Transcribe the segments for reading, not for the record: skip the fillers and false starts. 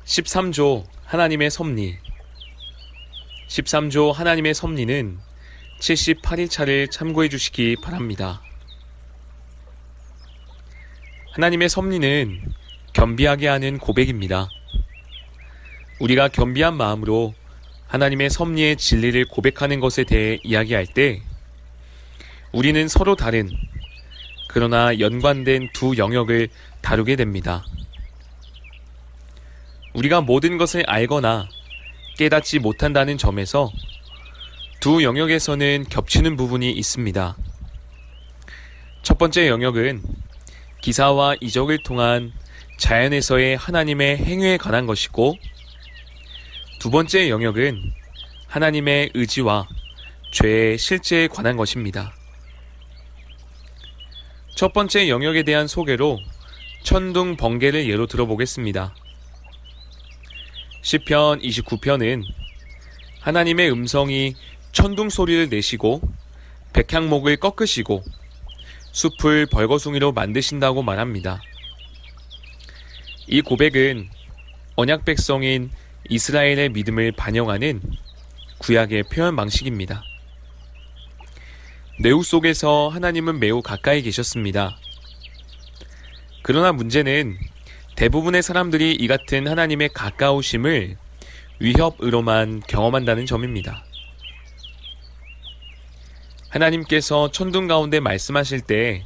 13조 하나님의 섭리. 13조 하나님의 섭리는 78일차를 참고해 주시기 바랍니다. 하나님의 섭리는 겸비하게 하는 고백입니다. 우리가 겸비한 마음으로 하나님의 섭리의 진리를 고백하는 것에 대해 이야기할 때 우리는 서로 다른 그러나 연관된 두 영역을 다루게 됩니다. 우리가 모든 것을 알거나 깨닫지 못한다는 점에서 두 영역에서는 겹치는 부분이 있습니다. 첫 번째 영역은 기사와 이적을 통한 자연에서의 하나님의 행위에 관한 것이고, 두 번째 영역은 하나님의 의지와 죄의 실제에 관한 것입니다. 첫 번째 영역에 대한 소개로 천둥 번개를 예로 들어보겠습니다. 시편 29편은 하나님의 음성이 천둥 소리를 내시고 백향목을 꺾으시고 숲을 벌거숭이로 만드신다고 말합니다. 이 고백은 언약 백성인 이스라엘의 믿음을 반영하는 구약의 표현 방식입니다. 내우 속에서 하나님은 매우 가까이 계셨습니다. 그러나 문제는 대부분의 사람들이 이 같은 하나님의 가까우심을 위협으로만 경험한다는 점입니다. 하나님께서 천둥 가운데 말씀하실 때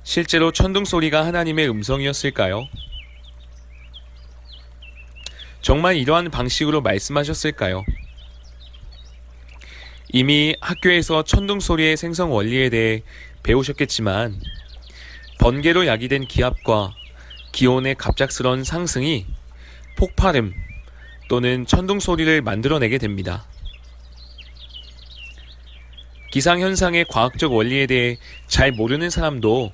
실제로 천둥 소리가 하나님의 음성이었을까요? 정말 이러한 방식으로 말씀하셨을까요? 이미 학교에서 천둥 소리의 생성 원리에 대해 배우셨겠지만 번개로 야기된 기압과 기온의 갑작스런 상승이 폭발음 또는 천둥 소리를 만들어내게 됩니다. 기상현상의 과학적 원리에 대해 잘 모르는 사람도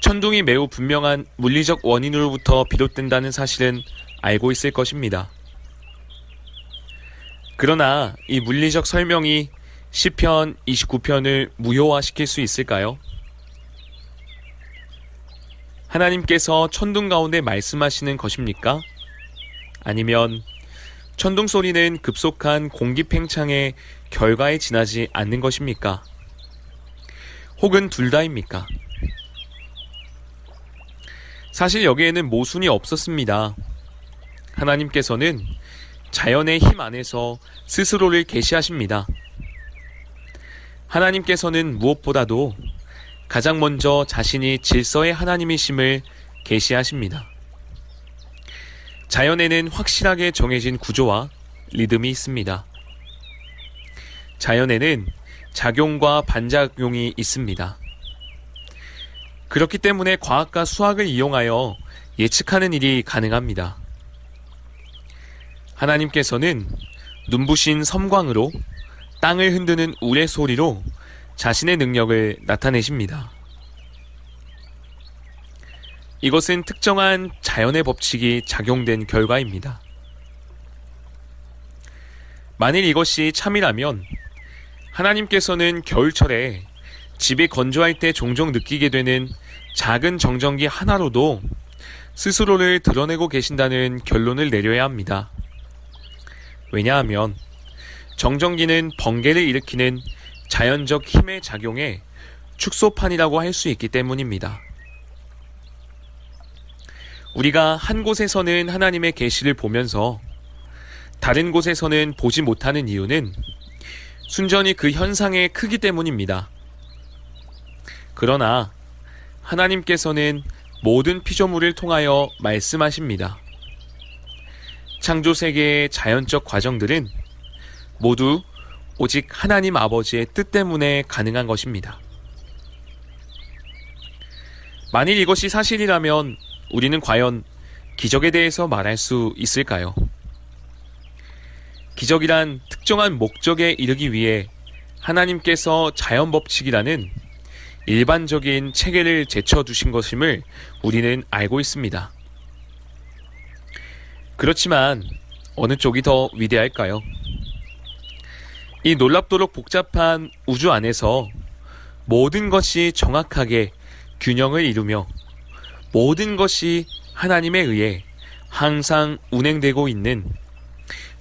천둥이 매우 분명한 물리적 원인으로부터 비롯된다는 사실은 알고 있을 것입니다. 그러나 이 물리적 설명이 시편 29편을 무효화시킬 수 있을까요? 하나님께서 천둥 가운데 말씀하시는 것입니까? 아니면 천둥 소리는 급속한 공기 팽창의 결과에 지나지 않는 것입니까? 혹은 둘 다입니까? 사실 여기에는 모순이 없었습니다. 하나님께서는 자연의 힘 안에서 스스로를 계시하십니다. 하나님께서는 무엇보다도 가장 먼저 자신이 질서의 하나님이심을 계시하십니다. 자연에는 확실하게 정해진 구조와 리듬이 있습니다. 자연에는 작용과 반작용이 있습니다. 그렇기 때문에 과학과 수학을 이용하여 예측하는 일이 가능합니다. 하나님께서는 눈부신 섬광으로 땅을 흔드는 우레 소리로 자신의 능력을 나타내십니다. 이것은 특정한 자연의 법칙이 작용된 결과입니다. 만일 이것이 참이라면 하나님께서는 겨울철에 집이 건조할 때 종종 느끼게 되는 작은 정전기 하나로도 스스로를 드러내고 계신다는 결론을 내려야 합니다. 왜냐하면 정전기는 번개를 일으키는 자연적 힘의 작용의 축소판이라고 할 수 있기 때문입니다. 우리가 한 곳에서는 하나님의 계시를 보면서 다른 곳에서는 보지 못하는 이유는 순전히 그 현상의 크기 때문입니다. 그러나 하나님께서는 모든 피조물을 통하여 말씀하십니다. 창조 세계의 자연적 과정들은 모두 오직 하나님 아버지의 뜻 때문에 가능한 것입니다. 만일 이것이 사실이라면 우리는 과연 기적에 대해서 말할 수 있을까요? 기적이란 특정한 목적에 이르기 위해 하나님께서 자연 법칙이라는 일반적인 체계를 제쳐두신 것임을 우리는 알고 있습니다. 그렇지만 어느 쪽이 더 위대할까요? 이 놀랍도록 복잡한 우주 안에서 모든 것이 정확하게 균형을 이루며 모든 것이 하나님에 의해 항상 운행되고 있는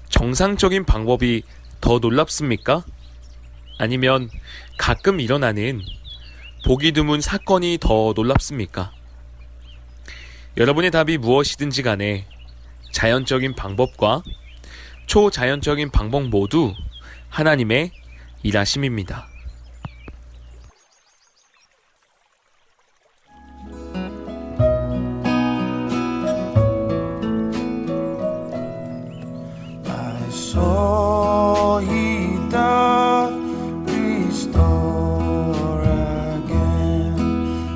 정상적인 방법이 더 놀랍습니까? 아니면 가끔 일어나는 보기 드문 사건이 더 놀랍습니까? 여러분의 답이 무엇이든지 간에 자연적인 방법과 초자연적인 방법 모두 하나님의 일하심입니다. I saw he doth restore again,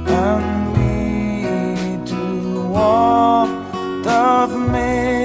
and we to walk doth make.